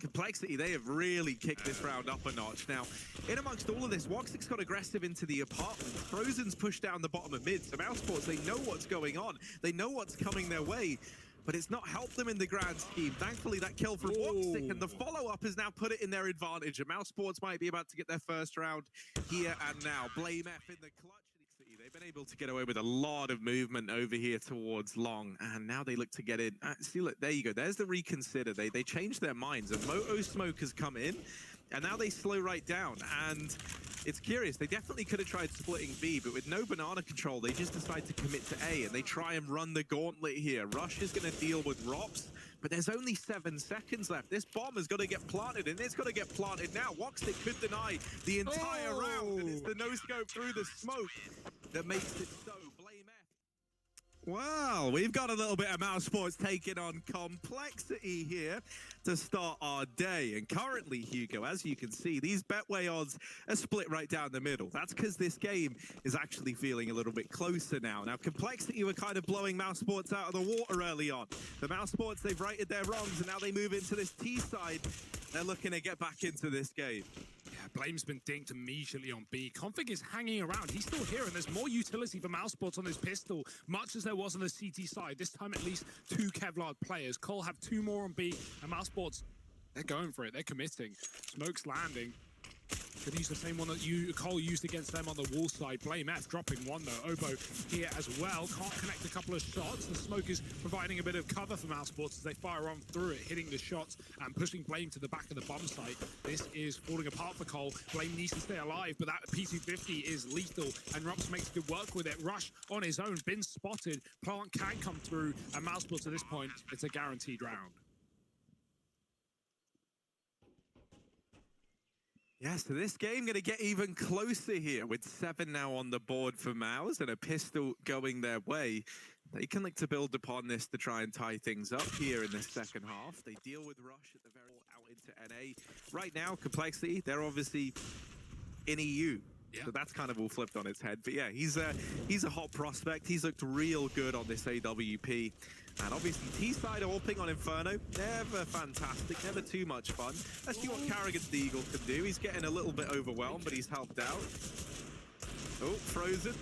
Complexity, they have really kicked this round up a notch. Now, in amongst all of this, Woxic's got aggressive into the apartment. Frozen's pushed down the bottom of mid. So Mousesports, they know what's going on. They know what's coming their way. But it's not helped them in the grand scheme. Thankfully, that kill from Woxic and the follow-up has now put it in their advantage. And Mousesports might be about to get their first round here and now. Blame F in the clutch. They've been able to get away with a lot of movement over here towards long, and now they look to get in. See, look, there you go. There's the reconsider. They changed their minds. A Moto Smoke has come in, and now they slow right down. And it's curious. They definitely could have tried splitting B, but with no banana control, they just decide to commit to A, and they try and run the gauntlet here. Rush is going to deal with Rops, but there's only 7 seconds left. This bomb has got to get planted, and it's got to get planted now. Woxic could deny the entire round, and it's the no-scope through the smoke that makes it so. Blame F. Well, we've got a little bit of Mousesports taking on Complexity here to start our day. And currently, Hugo, as you can see, these Betway odds are split right down the middle. That's because this game is actually feeling a little bit closer now. Now, Complexity were kind of blowing Mousesports out of the water early on. The Mousesports, they've righted their wrongs, and now they move into this T side. They're looking to get back into this game. Yeah, Blame's been dinked immediately on B. Config is hanging around. He's still here, and there's more utility for Mousesports on this pistol, much as there was on the CT side. This time, at least 2 Kevlar players. Cole have 2 more on B, and Mousesports, they're going for it. They're committing. Smoke's landing. Could use the same one that Cole used against them on the wall side. Blame F dropping 1 though. oBo here as well. Can't connect a couple of shots. The smoke is providing a bit of cover for Mousesports as they fire on through it, hitting the shots and pushing Blame to the back of the bomb site. This is falling apart for Cole. Blame needs to stay alive, but that P250 is lethal, and Rops makes good work with it. Rush on his own, been spotted. Plant can come through, and Mousesports at this point, it's a guaranteed round. Yeah, so this game going to get even closer here with 7 now on the board for Mouse and a pistol going their way. They can look to build upon this to try and tie things up here in the second half. They deal with Rush at the very out into NA. Right now, Complexity, they're obviously in EU. Yeah. So that's kind of all flipped on its head. But yeah, he's a hot prospect. He's looked real good on this AWP. And obviously, T-side AWPing on Inferno, never fantastic, never too much fun. Let's see what Carrigan the Eagle can do. He's getting a little bit overwhelmed, but he's helped out. Oh, Frozen.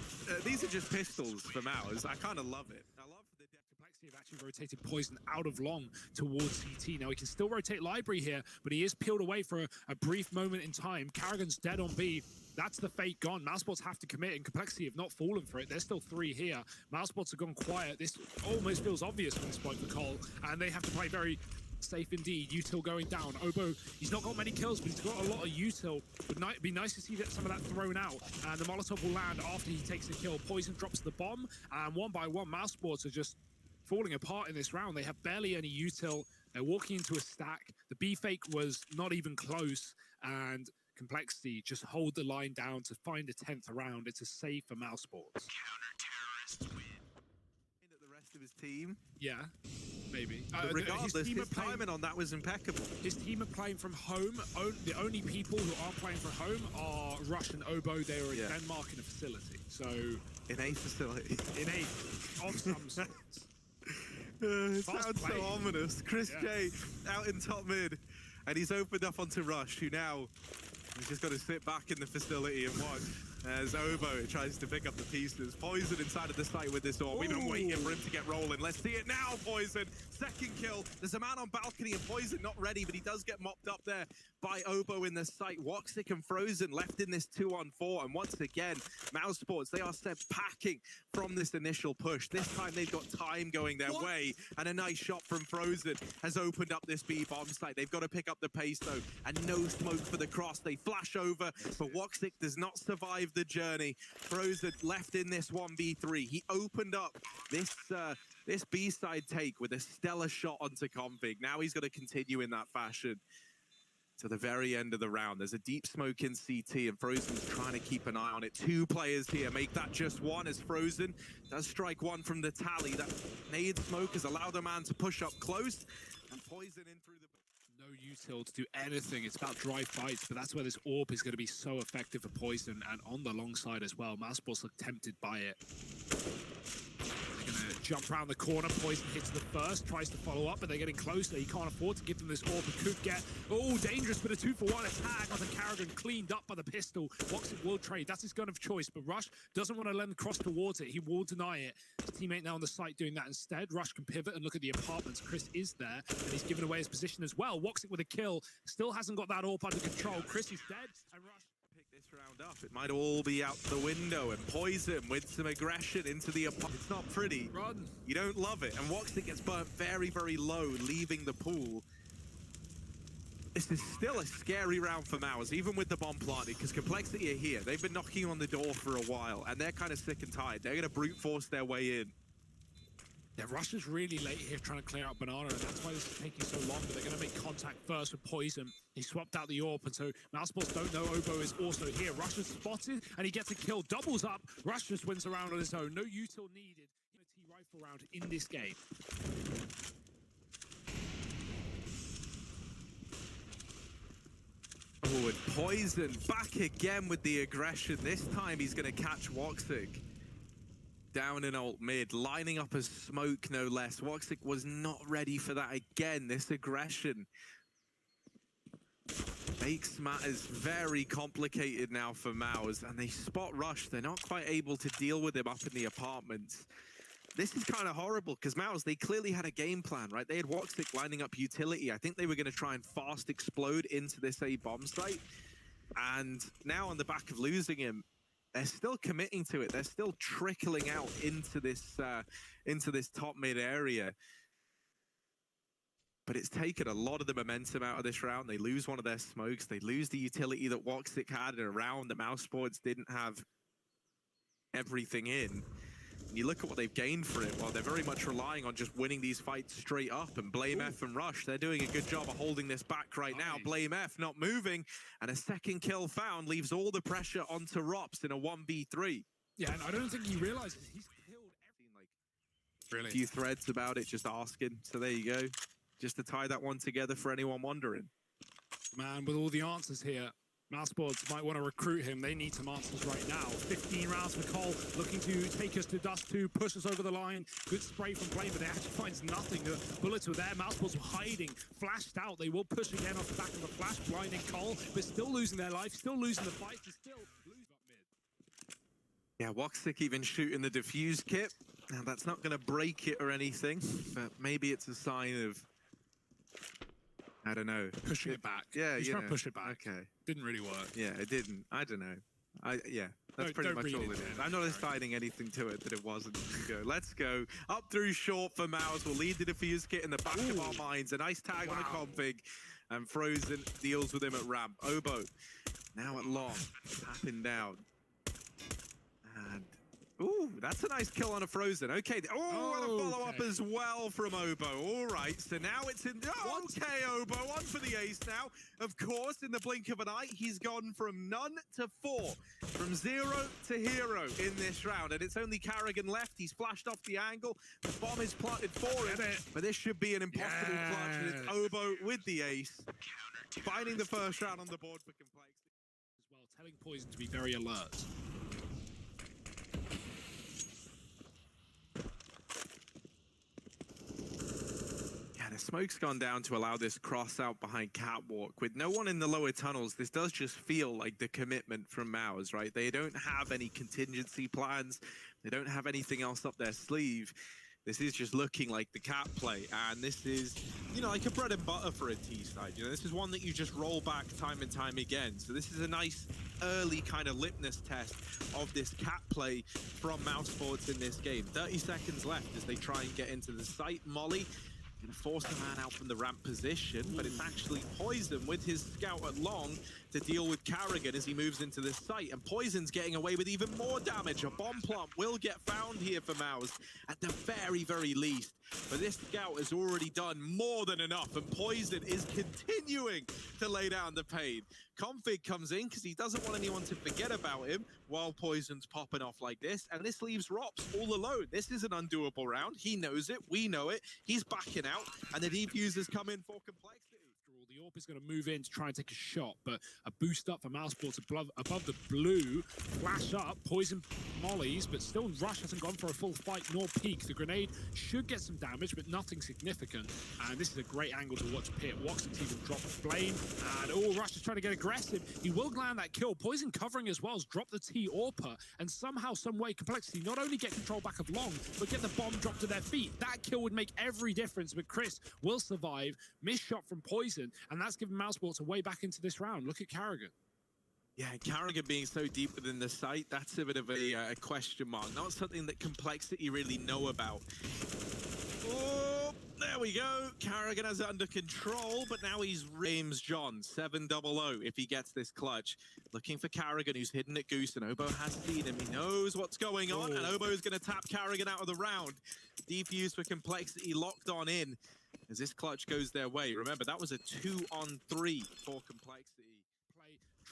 These are just pistols for Mowers. I kind of love it. I love the Complexity have actually rotated Poison out of long towards CT. Now he can still rotate Library here, but he is peeled away for a brief moment in time. Carrigan's dead on B. That's the fate gone. Mousesports have to commit, and Complexity have not fallen for it. There's still 3 here. Mousesports have gone quiet. This almost feels obvious at this point for Cole, and they have to play very safe indeed. Util going down. oBo, he's not got many kills, but he's got a lot of util. Would be nice to see some of that thrown out. And the Molotov will land after he takes the kill. Poison drops the bomb, and 1 by 1, Mousesports are just falling apart in this round. They have barely any util. They're walking into a stack. The B fake was not even close, and Complexity just hold the line down to find a 10th round. It's a save for Mousesports. Counter-terrorist win. The rest of his team. Yeah, maybe. Regardless, his timing on that was impeccable. His team are playing from home. The only people who aren't playing from home are Rush and oBo. They are in Denmark in a facility. So in a facility. In a of some sorts. It sounds so ominous. Chris J out in top mid, and he's opened up onto Rush, who now he's just got to sit back in the facility and watch as oBo tries to pick up the pieces. Poison inside of the site with this orb. We've been waiting for him to get rolling. Let's see it now, Poison. Second kill. There's a man on balcony, and Poison not ready, but he does get mopped up there by oBo in the site. Woxic and Frozen left in this 2-on-4, and once again, Mousesports, they are set packing from this initial push. This time they've got time going their way, and a nice shot from Frozen has opened up this B bomb site. They've got to pick up the pace though, and no smoke for the cross. They flash over, but Woxic does not survive the journey. Frozen left in this 1v3. He opened up this B-side take with a stellar shot onto Config. Now he's got to continue in that fashion to the very end of the round. There's a deep smoke in CT, and Frozen's trying to keep an eye on it. 2 players here make that just 1 as Frozen does strike 1 from the tally. That nade smoke has allowed a man to push up close and Poison in through the... No util to do anything. It's about dry fights, but that's where this orb is going to be so effective for Poison, and on the long side as well. Mousesports look tempted by it. They're going to jump around the corner. Poison hits the first, tries to follow up, but they're getting closer. He can't afford to give them this orb. He could get, dangerous, but a 2-for-1 attack on the Karrigan, cleaned up by the pistol. Woxic will trade. That's his gun of choice, but Rush doesn't want to let him cross towards it. He will deny it. His teammate now on the site doing that instead. Rush can pivot and look at the apartments. Chris is there, and he's given away his position as well. Woxic with a kill. Still hasn't got that orb under control. Chris is dead, and Rush... Pick this round up. It might all be out the window, and Poison with some aggression into the apartment. It's not pretty. Run. You don't love it, and Woxic gets burnt very, very low, leaving the pool. This is still a scary round for Mouse, even with the bomb planted, because Complexity are here. They've been knocking on the door for a while, and they're kind of sick and tired. They're going to brute force their way in. Yeah, Rush is really late here trying to clear out Banana, and that's why this is taking so long, but they're going to make contact first with Poison. He swapped out the AWP, and so Mousesports don't know oBo is also here. Rush is spotted, and he gets a kill. Doubles up. Rush just wins the round on his own. No util needed. A T-rifle round in this game. Oh, and Poison back again with the aggression. This time he's going to catch Woxic. Down in ult mid, lining up as smoke, no less. Woxic was not ready for that again. This aggression makes matters very complicated now for Mouse, and they spot Rush. They're not quite able to deal with him up in the apartments. This is kind of horrible, because Mouse, they clearly had a game plan, right? They had Woxic lining up utility. I think they were going to try and fast explode into this A bomb site. And now on the back of losing him, they're still committing to it. They're still trickling out into this top mid area. But it's taken a lot of the momentum out of this round. They lose one of their smokes. They lose the utility that Woxic had in a round that Mousesports didn't have everything in. And you look at what they've gained for it. Well, they're very much relying on just winning these fights straight up. And Blame F and Rush, they're doing a good job of holding this back right now. Blame F not moving, and a second kill found leaves all the pressure onto Rops in a 1v3. Yeah, and I don't think he realizes he's killed everything. Like, a few threads about it, just asking. So there you go. Just to tie that one together for anyone wondering. Man, with all the answers here, Mousesports might want to recruit him. They need some answers right now. 15 rounds for Cole, looking to take us to Dust 2, push us over the line. Good spray from Blame, but they actually finds nothing. The bullets were there. Mousesports were hiding, flashed out. They will push again off the back of the flash, blinding Cole, but still losing their life, still losing the fight, and still losing up mid. Yeah, Woxic even shooting the defuse kit. Now, that's not going to break it or anything, but maybe it's a sign of, I don't know. Pushing it back. Yeah, He's trying to push it back. Okay. Didn't really work. Yeah, it didn't. I don't know. Yeah, that's pretty much all it is. I'm not assigning anything to it that it wasn't. Let's go. Up through short for Mouse. We'll lead the defuse kit in the back of our minds. A nice tag on the config. And Frozen deals with him at ramp. oBo now at long. Tapping down. And ooh, that's a nice kill on a Frozen. Okay. And a follow-up as well from oBo. All right, so now it's in... okay, oBo, on for the ace now. Of course, in the blink of an eye, he's gone from none to 4. From 0 to hero in this round. And it's only Karrigan left. He's flashed off the angle. The bomb is planted for him. But this should be an impossible clutch. And it's oBo with the ace. Finding the first round on the board for Complexity. As well, telling Poison to be very alert. The smoke's gone down to allow this cross out behind Catwalk. With no one in the lower tunnels, this does just feel like the commitment from Mouse, right? They don't have any contingency plans. They don't have anything else up their sleeve. This is just looking like the cat play. And this is, you know, like a bread and butter for a T-side. You know, this is one that you just roll back time and time again. So this is a nice early kind of litmus test of this cat play from Mousesports in this game. 30 seconds left as they try and get into the site. Molly going to force the man out from the ramp position, but it's actually Poison with his scout at long to deal with Karrigan as he moves into the site. And Poison's getting away with even more damage. A bomb plant will get found here for Mouse at the very, very least. But this scout has already done more than enough, and Poison is continuing to lay down the pain. Config comes in because he doesn't want anyone to forget about him while Poison's popping off like this, and this leaves Rops all alone. This is an undoable round. He knows it. We know it. He's backing out, and the defusers come in for Complexity. After all The AWP is going to move in to try and take a shot, but a boost up for Mousesports above the blue. Flash up, poison mollies, but still Rush hasn't gone for a full fight nor peek. The grenade should get some damage, but nothing significant. And this is a great angle to watch Pit. Woxix even drop the flame, and Rush is trying to get aggressive. He will land that kill. Poison covering as well as drop the T AWPer, and somehow, some way, Complexity not only get control back of long, but get the bomb dropped to their feet. That kill would make every difference, but Chris will survive. Missed shot from Poison, and that's given Mousesports a way back into this round. Look at Karrigan. Yeah, Karrigan being so deep within the site, that's a bit of a question mark. Not something that Complexity really know about. Oh, there we go. Karrigan has it under control, but now he's James John, 700 if he gets this clutch. Looking for Karrigan, who's hidden at Goose, and oBo has seen him. He knows what's going on, and oBo is going to tap Karrigan out of the round. Defuse for Complexity locked on in as this clutch goes their way. Remember, that was a 2-on-3 for Complexity.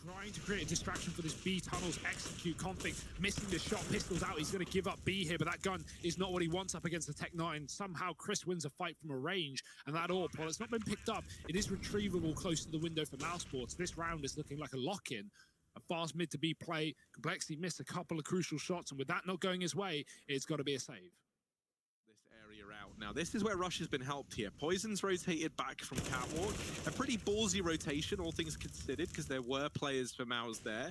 Trying to create a distraction for this B tunnels, execute Config, missing the shot, pistols out. He's going to give up B here, but that gun is not what he wants up against the Tech 9. Somehow Chris wins a fight from a range, and that AWP, while it's not been picked up, it is retrievable close to the window for Mousesports. This round is looking like a lock-in. A fast mid to B play. Complexity missed a couple of crucial shots, and with that not going his way, it's got to be a save. Out. Now, this is where Rush has been helped here. Poison's rotated back from Catwalk. A pretty ballsy rotation, all things considered, because there were players for Mouse there.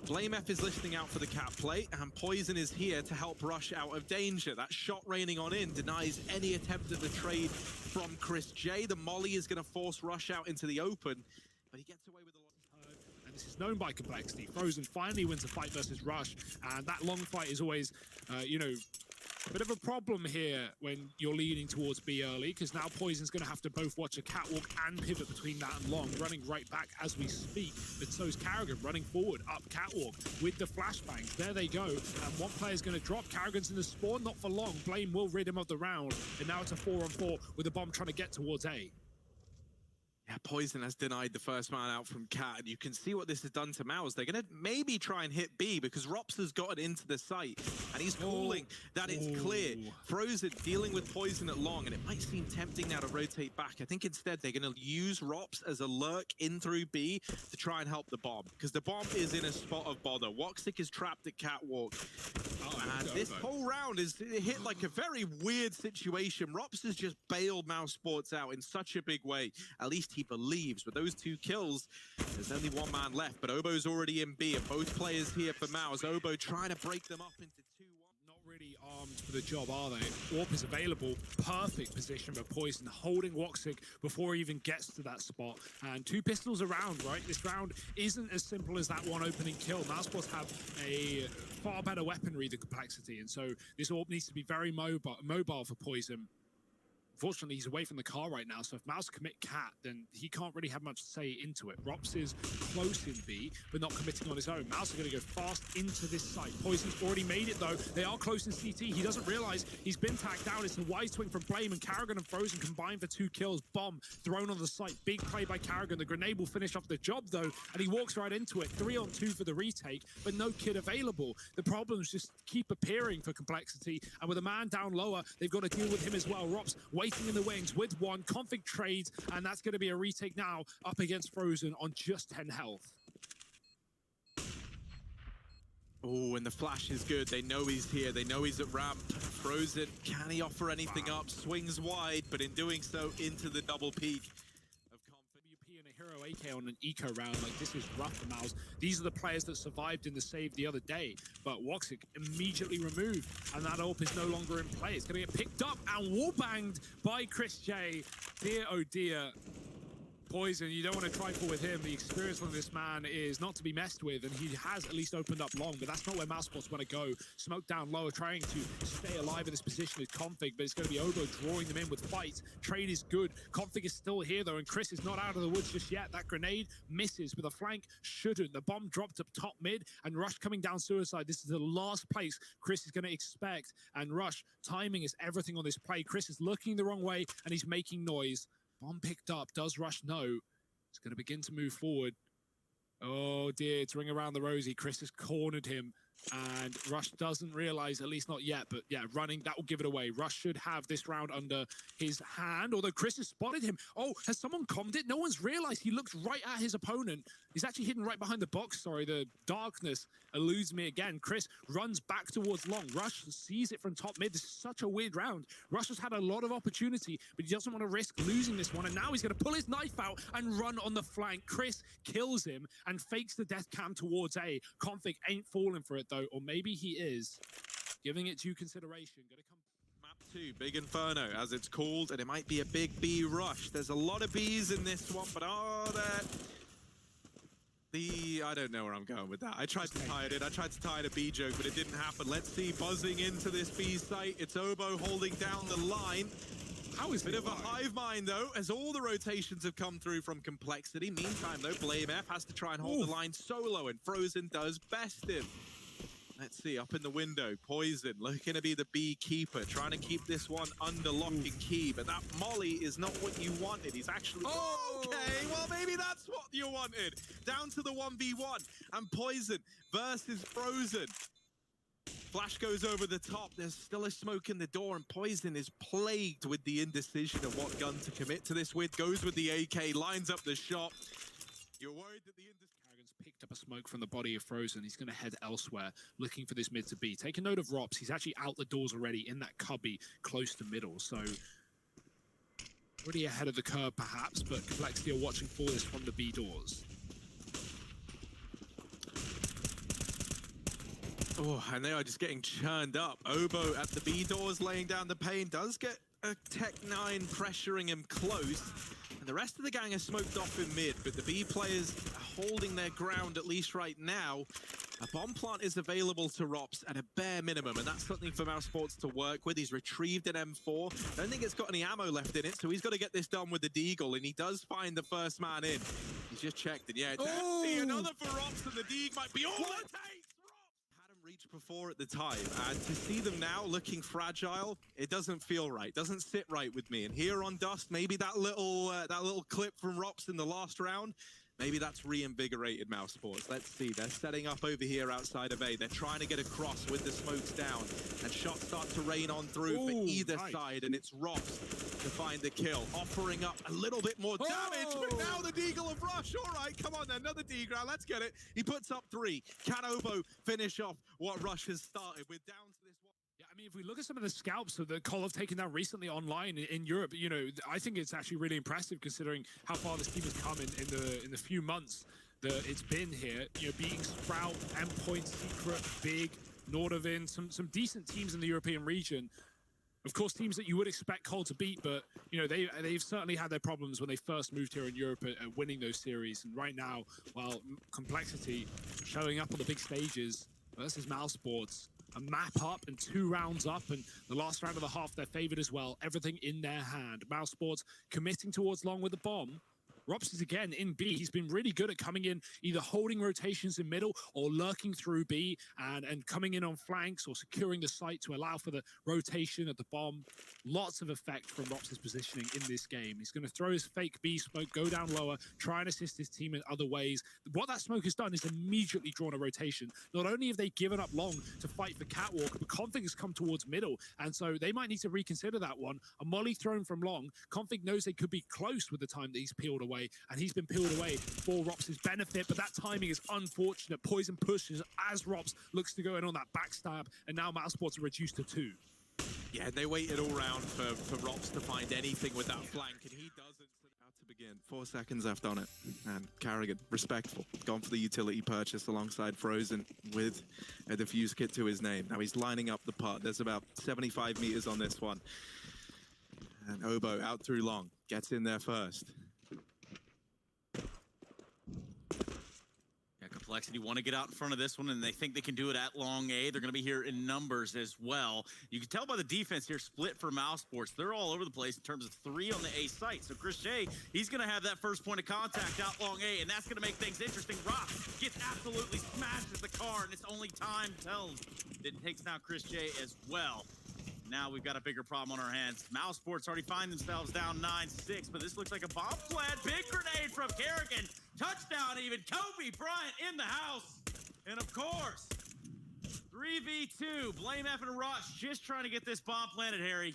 Flame F is listening out for the cat play, and Poison is here to help Rush out of danger. That shot raining on in denies any attempt at the trade from Chris J. The molly is going to force Rush out into the open, but he gets away with a lot. And this is known by Complexity. Frozen finally wins a fight versus Rush, and that long fight is always, a bit of a problem here when you're leaning towards B early, because now Poison's going to have to both watch a catwalk and pivot between that and long, running right back as we speak. But so is Karrigan running forward up catwalk with the flashbangs. There they go. And one player's going to drop. Karrigan's in the spawn, not for long. Blame will rid him of the round. And now it's a 4-on-4 with the bomb trying to get towards A. Yeah, Poison has denied the first man out from Cat, and you can see what this has done to Mouse. They're going to maybe try and hit B because Rops has got it into the site, and he's calling that it's clear. Frozen dealing with Poison at long, and it might seem tempting now to rotate back. I think instead they're going to use Rops as a lurk in through B to try and help the bomb, because the bomb is in a spot of bother. Woxic is trapped at Catwalk. And this whole round is hit like a very weird situation. Rops has just bailed Mousesports out in such a big way. At least he believes. With those 2 kills, there's only 1 man left, but oBo's already in B, and both players here for Mouse. oBo trying to break them up into 2-1. Not really armed for the job, are they? AWP is available. Perfect position for Poison, holding Woxic before he even gets to that spot. And 2 pistols around, right? This round isn't as simple as that one opening kill. Mousesports have a far better weaponry than Complexity, and so this AWP needs to be very mobile for Poison. Unfortunately, he's away from the car right now, so if Mouse commit Cat, then he can't really have much to say into it. Rops is close in B, but not committing on his own. Mouse are going to go fast into this site. Poison's already made it, though. They are close in CT. He doesn't realize he's been tagged down. It's a wide swing from Blame, and Karrigan and Frozen combined for 2 kills. Bomb thrown on the site. Big play by Karrigan. The grenade will finish off the job, though, and he walks right into it. 3-on-2 for the retake, but no kid available. The problems just keep appearing for Complexity, and with a man down lower, they've got to deal with him as well. Rops waiting in the wings with 1. Config trades, and that's going to be a retake now up against Frozen on just 10 health. Oh, and the flash is good. They know he's here. They know he's at ramp. Frozen, can he offer anything up? Swings wide, but in doing so, into the double peak. WP and a hero AK on an eco round, like this is rough for Mouse. These are the players that survived in the save the other day, but Woxic immediately removed, and that AWP is no longer in play. It's going to get picked up and wall-banged by Chris J. Dear, oh dear. Poison, you don't want to trifle with him. The experience on this man is not to be messed with, and he has at least opened up long, but that's not where Mousesports want to go. Smoke down lower, trying to stay alive in this position with Config, but it's going to be oBo drawing them in with fights. Trade is good. Config is still here, though, and Chris is not out of the woods just yet. That grenade misses with a flank. Shouldn't. The bomb dropped up top mid, and Rush coming down suicide. This is the last place Chris is going to expect, and Rush, timing is everything on this play. Chris is looking the wrong way, and he's making noise. Bomb picked up. Does Rush know? It's going to begin to move forward. Oh dear, it's ring around the rosy. Chris has cornered him. And Rush doesn't realize, at least not yet, but yeah, running, that will give it away. Rush should have this round under his hand, although Chris has spotted him. Oh, has someone commed it? No one's realized. He looked right at his opponent. He's actually hidden right behind the box. Sorry, the darkness eludes me again. Chris runs back towards long. Rush sees it from top mid. This is such a weird round. Rush has had a lot of opportunity, but he doesn't want to risk losing this one. And now he's going to pull his knife out and run on the flank. Chris kills him and fakes the death cam towards A. Config ain't falling for it, though, or maybe he is. Giving it due consideration. Gonna come. Map 2, Big Inferno, as it's called, and it might be a big B rush. There's a lot of Bs in this one, but are there... I don't know where I'm going with that. I tried to tie it in. I tried to tie in a B joke, but it didn't happen. Let's see, buzzing into this B site. It's oBo holding down the line. How is Bit of a hive mind, though, as all the rotations have come through from Complexity. Meantime, though, Blame F has to try and hold the line solo, and Frozen does best him. Let's see, up in the window, Poison looking to be the B keeper, trying to keep this one under lock and key, but that molly is not what you wanted. He's actually... Okay, well, maybe that's what you wanted. Down to the 1v1, and Poison versus Frozen. Flash goes over the top. There's still a smoke in the door, and Poison is plagued with the indecision of what gun to commit to this with. Goes with the AK, lines up the shot. You're worried that the picked up a smoke from the body of Frozen. He's going to head elsewhere, looking for this mid to B. Take a note of Rops. He's actually out the doors already in that cubby close to middle. So already ahead of the curve, perhaps, but Complexity are watching for this from the B doors. Oh, and they are just getting churned up. oBo at the B doors, laying down the pain. Does get a Tech 9 pressuring him close. And the rest of the gang are smoked off in mid, but the B players are holding their ground, at least right now. A bomb plant is available to Rops at a bare minimum, and that's something for Mousesports to work with. He's retrieved an M4. I don't think it's got any ammo left in it, so he's got to get this done with the Deagle, and he does find the first man in. He's just checked, and yeah, it's empty. Another for Rops, and the Deagle might be all it takes. Reached before at the time, and to see them now looking fragile, it doesn't feel right, doesn't sit right with me. And here on Dust, maybe that little clip from Rops in the last round, maybe that's reinvigorated Mousesports. Let's see, they're setting up over here outside of A. They're trying to get across with the smokes down, and shots start to rain on through for either side, and it's Rops to find the kill, offering up a little bit more damage, but now the Deagle of Rush. All right, come on then, another Deagle, let's get it. He puts up 3. Can oBo finish off what Rush has started? We're down to this one. Yeah, I mean, if we look at some of the scalps that Col have taken down recently online in Europe, you know, I think it's actually really impressive considering how far this team has come in the few months that it's been here. You know, beating Sprout, Endpoint, Secret, Big, Nordovin, some decent teams in the European region. Of course, teams that you would expect Col to beat, but you know they've certainly had their problems when they first moved here in Europe at winning those series. And right now, while Complexity showing up on the big stages versus Mousesports, a map up and 2 rounds up, and the last round of the half they're favored as well. Everything in their hand. Mousesports committing towards long with the bomb. Rops is again in B. He's been really good at coming in, either holding rotations in middle or lurking through B and coming in on flanks or securing the site to allow for the rotation of the bomb. Lots of effect from Rops' positioning in this game. He's going to throw his fake B smoke, go down lower, try and assist his team in other ways. What that smoke has done is immediately drawn a rotation. Not only have they given up long to fight for Catwalk, but Config has come towards middle, and so they might need to reconsider that one. A molly thrown from long. Config knows they could be close with the time that he's peeled away. And he's been peeled away for Rops' benefit, but that timing is unfortunate. Poison pushes as Rops looks to go in on that backstab, and now Mousesports are reduced to 2. Yeah, they waited all round for Rops to find anything with that flank, and he doesn't. About to begin. 4 seconds left on it. And Carrigan, respectful, gone for the utility purchase alongside Frozen with a defuse kit to his name. Now he's lining up the putt. There's about 75 meters on this one. And oBo out through long, gets in there first. Complexity want to get out in front of this one, and they think they can do it at long A. They're going to be here in numbers as well. You can tell by the defense here split for Mousesports. They're all over the place in terms of 3 on the A site. So Chris J, he's going to have that first point of contact out long A, and that's going to make things interesting. Rock gets absolutely smashed at the car, and it's only time tells. It takes now Chris J as well. Now we've got a bigger problem on our hands. Mousesports already find themselves down 9-6, but this looks like a bomb plant. Big grenade from Kerrigan. Touchdown even. Kobe Bryant in the house. And of course, 3v2. Blame F and Rush just trying to get this bomb planted, Harry.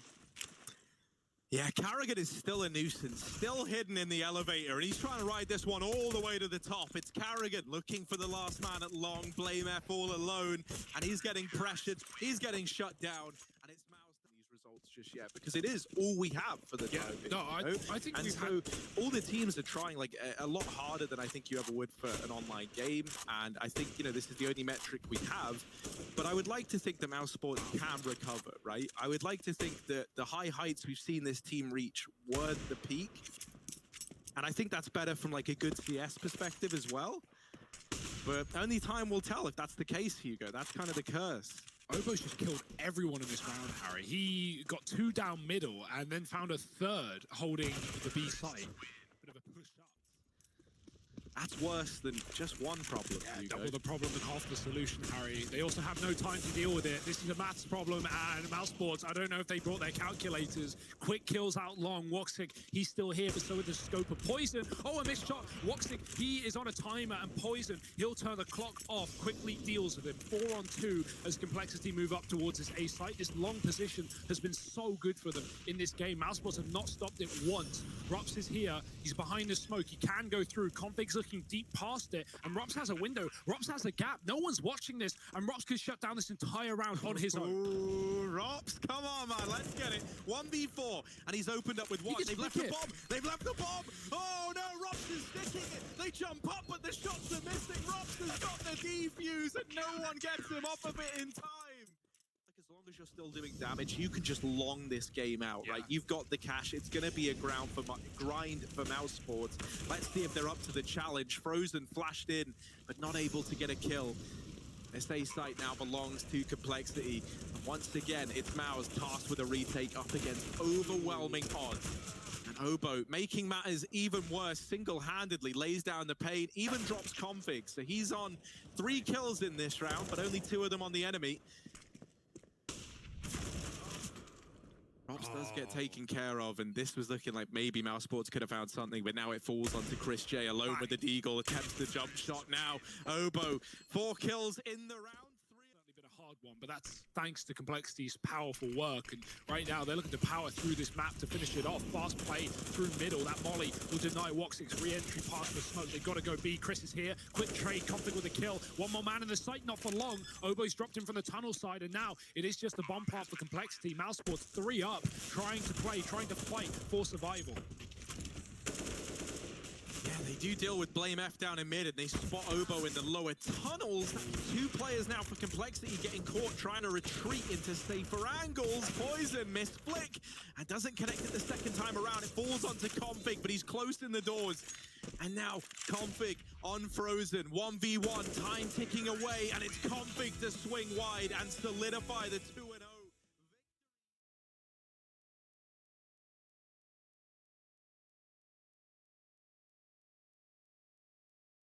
Yeah, Karrigan is still a nuisance, still hidden in the elevator, and he's trying to ride this one all the way to the top. It's Karrigan looking for the last man at long, Blame F all alone, and he's getting pressured, he's getting shut down, and it's Mouse these results just yet, because it is all we have for the time being. No, I think and we've so all the teams are trying like a lot harder than I think you ever would for an online game, and I think, you know, this is the only metric we have, but I would like to think that Mousesports can recover, right? I would like to think that the high heights we've seen this team reach were the peak, and I think that's better from like a good CS perspective as well, but only time will tell if that's the case, Hugo. That's kind of the curse. oBo's just killed everyone in this round, Harry. He got 2 down middle and then found a 3rd holding the B site. Bit of a push up. That's worse than just one problem, Yeah, Hugo. double the problem and half the solution, Harry. They also have no time to deal with it. This is a maths problem, and Mousesports, I don't know if they brought their calculators. Quick kills out long. Woxic, he's still here, but so is the scope of Poison. Oh, a missed shot. Woxic, he is on a timer, and Poison, he'll turn the clock off. Quickly deals with him. 4 on 2 as Complexity move up towards this A site. This long position has been so good for them in this game. Mousesports have not stopped it once. Rups is here. He's behind the smoke. He can go through. Config's looking deep past it, and Rups has a window. Rups has a gap. No one's watching this, and Rups could shut down this entire round on his own. Ooh, Rups, come on, man, let's get it. 1v4, and he's opened up with one. They've left the bomb. They've left the bomb. Oh no, Rups is sticking it. They jump up, but the shots are missing. Rups has got the defuse, and no one gets him off of it in time. As long as you're still doing damage, you can just long this game out, right? You've got the cash. It's going to be a grind for Mousesports. Let's see if they're up to the challenge. Frozen flashed in, but not able to get a kill. This A site now belongs to Complexity. And once again, it's Mouse tasked with a retake up against overwhelming odds. And oBo, making matters even worse, single-handedly lays down the pain, even drops config. So he's on 3 kills in this round, but only 2 of them on the enemy. Rups does get taken care of, and this was looking like maybe Mousesports could have found something, but now it falls onto Chris J alone with the Deagle, attempts the jump shot now. oBo, 4 kills in the round. Certainly been a hard one, but that's thanks to Complexity's powerful work, and right now they're looking to power through this map to finish it off. Fast play through middle. That molly will deny Woxic's re-entry past the smoke. They've got to go B. Chris is here. Quick trade, Config with a kill. One more man in the site, not for long. oBo's dropped him from the tunnel side, and now it is just a bomb plant for Complexity. Mousesports 3 up, trying to play, trying to fight for survival. Yeah, they do deal with Blame F down in mid, and they spot oBo in the lower tunnels. 2 players now for Complexity getting caught trying to retreat into safer angles. Poison missed flick and doesn't connect it the second time around. It falls onto Config, but he's close in the doors. And now Config on Frozen. 1v1, time ticking away, and it's Config to swing wide and solidify the 2